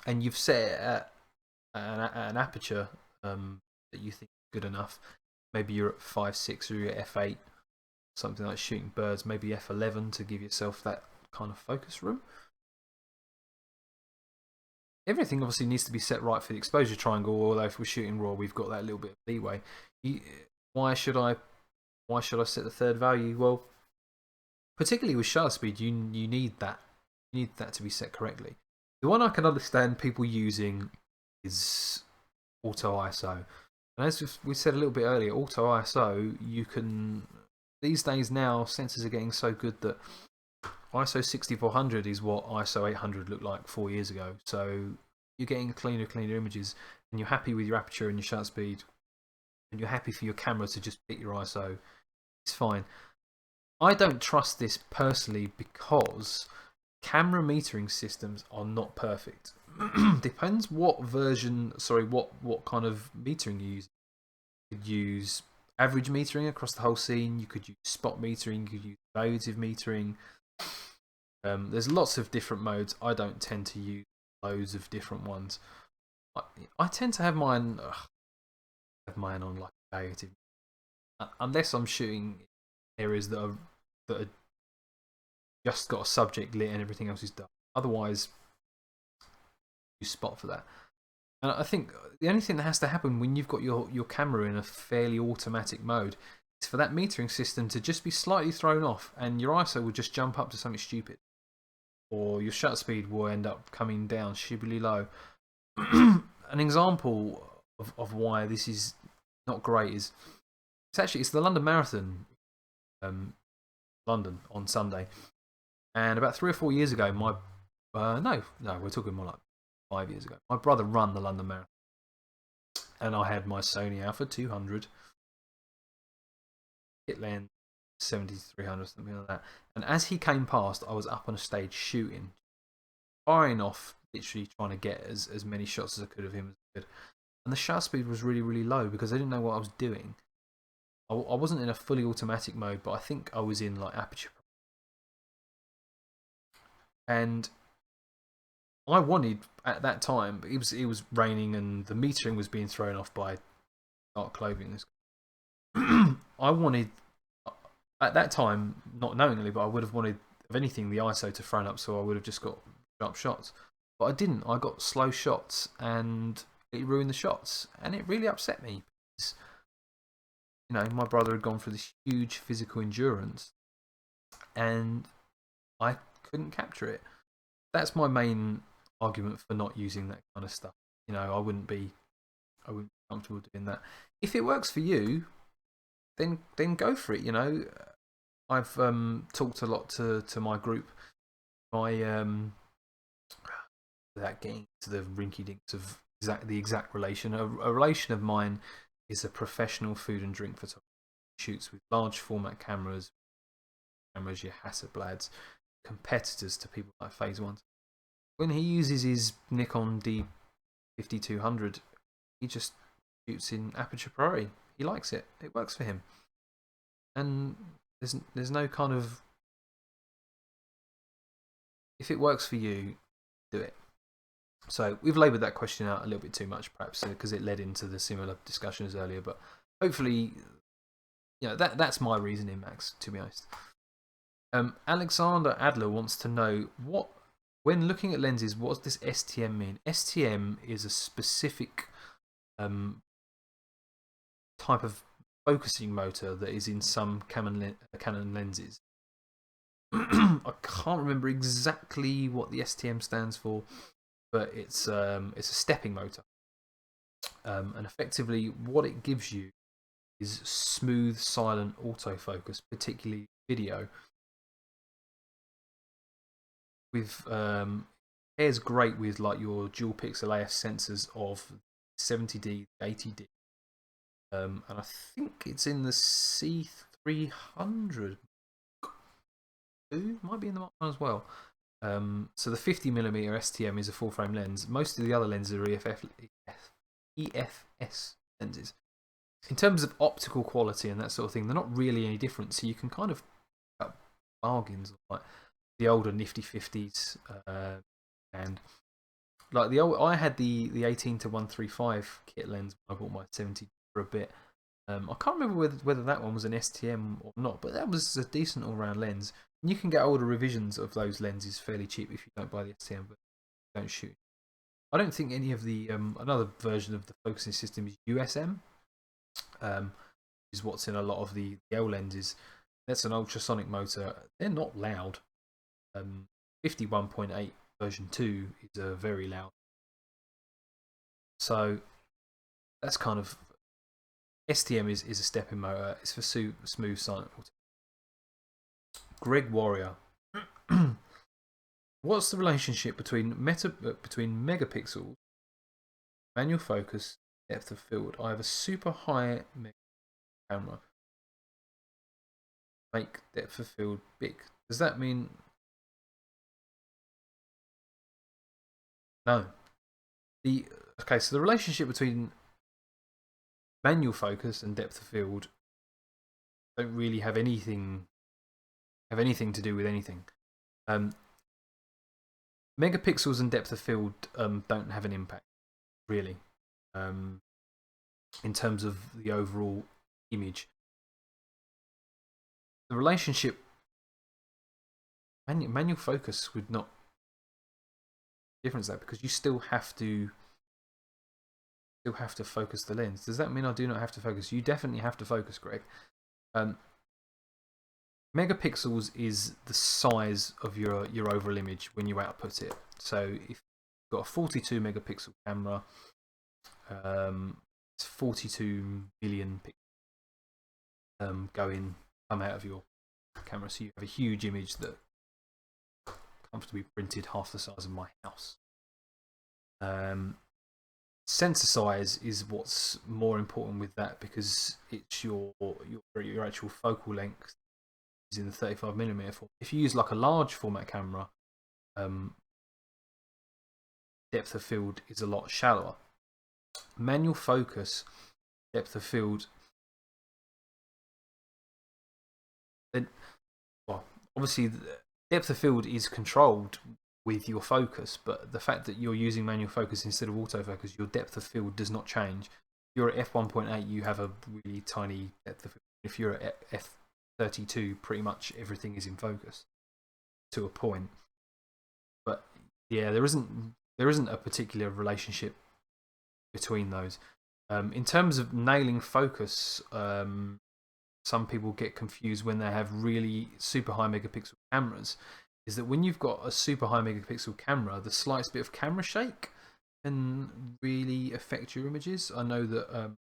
And you've set it at an aperture that you think is good enough. Maybe you're at 5.6 or you're at f8, something like shooting birds, maybe f11 to give yourself that kind of focus room. Everything obviously needs to be set right for the exposure triangle, although if we're shooting raw, we've got that little bit of leeway. Why should I set the third value? Well, particularly with shutter speed, you need that. You need that to be set correctly. The one I can understand people using is auto ISO. And as we said a little bit earlier, auto ISO, you can... These days now, sensors are getting so good that ISO 6400 is what ISO 800 looked like 4 years ago. So you're getting cleaner images, and you're happy with your aperture and your shutter speed, and you're happy for your camera to just pick your ISO. It's fine. I don't trust this personally because camera metering systems are not perfect. Depends what version, what kind of metering you use. You could use average metering across the whole scene, you could use spot metering, you could use evaluative metering. There's lots of different modes. I don't tend to use loads of different ones. I tend to have mine on like evaluative, unless I'm shooting areas that are just got a subject lit and everything else is done. Otherwise, you spot for that. And I think the only thing that has to happen when you've got your camera in a fairly automatic mode is for that metering system to just be slightly thrown off, and your ISO will just jump up to something stupid, or your shutter speed will end up coming down shibbily low. An example of why this is not great is it's the London Marathon, London on Sunday. And about 3 or 4 years ago, no, we're talking more like 5 years ago. My brother ran the London Marathon, and I had my Sony Alpha 200, kit lens 7300, something like that. And as he came past, I was up on a stage shooting, firing off, literally trying to get as many shots as I could of him as I could. And the shutter speed was really low because I didn't know what I was doing. I wasn't in a fully automatic mode, but I think I was in like aperture. And I wanted, at that time, it was raining and the metering was being thrown off by dark clothing. I wanted, at that time, not knowingly, but I would have wanted, if anything, the ISO to thrown up, so I would have just got sharp shots. But I didn't. I got slow shots, and it ruined the shots, and it really upset me. Because, you know, my brother had gone through this huge physical endurance, and I couldn't capture it. That's my main argument for not using that kind of stuff. You know, I wouldn't be comfortable doing that. If it works for you, then go for it. You know, I've talked a lot to my group. Without getting to the rinky dinks of the exact relation, a relation of mine is a professional food and drink photographer. Shoots with large format cameras, your Hasselblads, competitors to people like Phase One. When he uses his Nikon D5200, he just shoots in aperture priority. He likes it. It works for him. And there's no kind of... If it works for you, do it. So we've laboured that question out a little bit too much, perhaps, because it led into the similar discussions earlier. But hopefully that's my reasoning, Max, to be honest. Alexander Adler wants to know when looking at lenses, what does this STM mean? STM is a specific type of focusing motor that is in some Canon lenses. I can't remember exactly what the STM stands for, but it's a stepping motor, and effectively what it gives you is smooth, silent autofocus, particularly video. With pairs great with like your dual pixel AF sensors of 70D, 80D, and I think it's in the C300. Might be in the Mark 1 as well. So the 50mm STM is a full frame lens. Most of the other lenses are EFS lenses. In terms of optical quality and that sort of thing, they're not really any different. So you can kind of cut bargains, like the older Nifty 50s, and like I had the 18-135 kit lens when I bought my 70 for a bit. I can't remember whether that one was an STM or not, but that was a decent all-round lens. And you can get older revisions of those lenses fairly cheap if you don't buy the STM, but don't shoot. I don't think any of the another version of the focusing system is USM, is what's in a lot of the L lenses. That's an ultrasonic motor. They're not loud. 51.8 version 2 is very loud. So that's kind of STM is a stepping motor. It's for smooth silent. Greg Warrior. What's the relationship between megapixels, manual focus, depth of field? I have a super high camera. Make depth of field big. Does that mean no? Okay, so the relationship between manual focus and depth of field don't really have anything to do with anything. Megapixels and depth of field don't have an impact, really, in terms of the overall image. The relationship, manual focus would not difference that, because you still have to focus the lens. Does that mean I do not have to focus? You definitely have to focus, Greg. Megapixels is the size of your overall image when you output it. So if you've got a 42 megapixel camera, it's 42 million pixels come out of your camera. So you have a huge image that comfortably printed half the size of my house. Sensor size is what's more important with that, because it's your actual focal length is in the 35mm form. If you use like a large format camera, depth of field is a lot shallower. Manual focus, depth of field, then, well, obviously depth of field is controlled with your focus, but the fact that you're using manual focus instead of autofocus, your depth of field does not change. If you're at f1.8, you have a really tiny depth of field. If you're at f32, pretty much everything is in focus to a point. But yeah, there isn't a particular relationship between those. In terms of nailing focus, some people get confused when they have really super high megapixel cameras. Is that when you've got a super high megapixel camera, the slightest bit of camera shake can really affect your images. I know that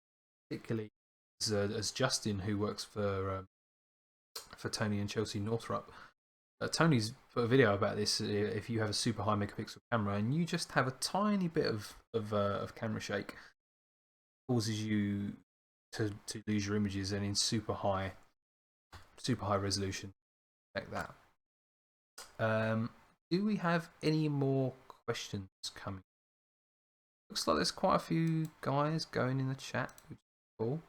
particularly as Justin, who works for Tony and Chelsea Northrup, Tony's put a video about this. If you have a super high megapixel camera and you just have a tiny bit of camera shake, causes you to lose your images, and in super high resolution, like that. Do we have any more questions coming? Looks like there's quite a few guys going in the chat, which is cool.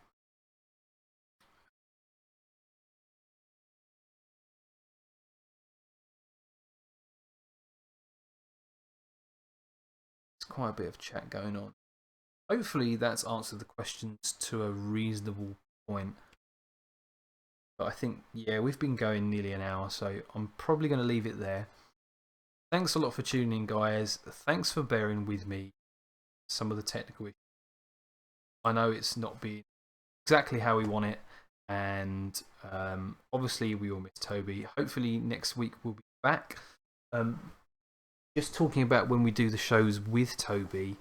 There's quite a bit of chat going on. Hopefully that's answered the questions to a reasonable point. But I think, yeah, we've been going nearly an hour, so I'm probably going to leave it there. Thanks a lot for tuning in, guys. Thanks for bearing with me some of the technical issues. I know it's not been exactly how we want it, and obviously we all miss Toby. Hopefully next week we'll be back. Just talking about when we do the shows with Toby,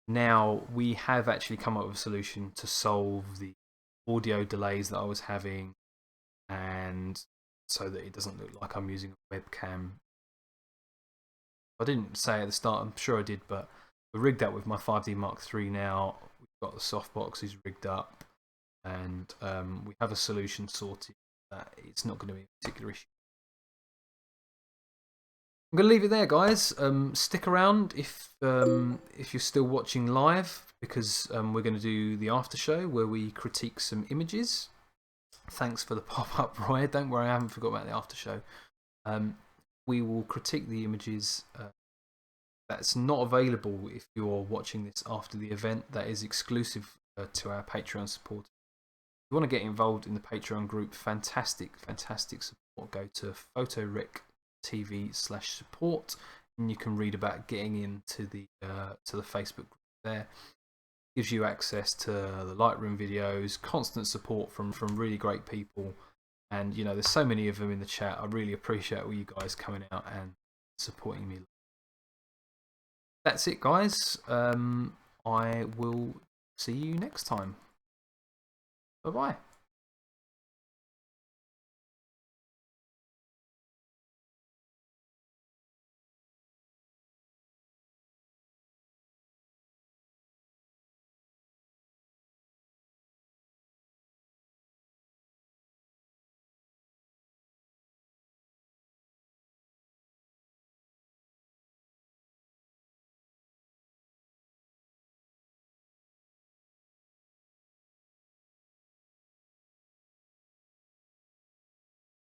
now we have actually come up with a solution to solve the audio delays that I was having, and so that it doesn't look like I'm using a webcam. I didn't say at the start, I'm sure I did, but we're rigged up with my 5D Mark III now. We've got the softboxes rigged up, and we have a solution sorted that it's not going to be a particular issue. I'm going to leave it there, guys. Stick around if you're still watching live, because we're going to do the after show where we critique some images. Thanks for the pop-up, Roy. Don't worry, I haven't forgot about the after show. We will critique the images. That's not available if you're watching this after the event. That is exclusive to our Patreon support. If you want to get involved in the Patreon group, fantastic support. Go to photorec.tv/support, and you can read about getting into the Facebook group there. Gives you access to the Lightroom videos, constant support from really great people, and you know there's so many of them in the chat. I really appreciate all you guys coming out and supporting me. That's it, guys. I will see you next time. Bye bye.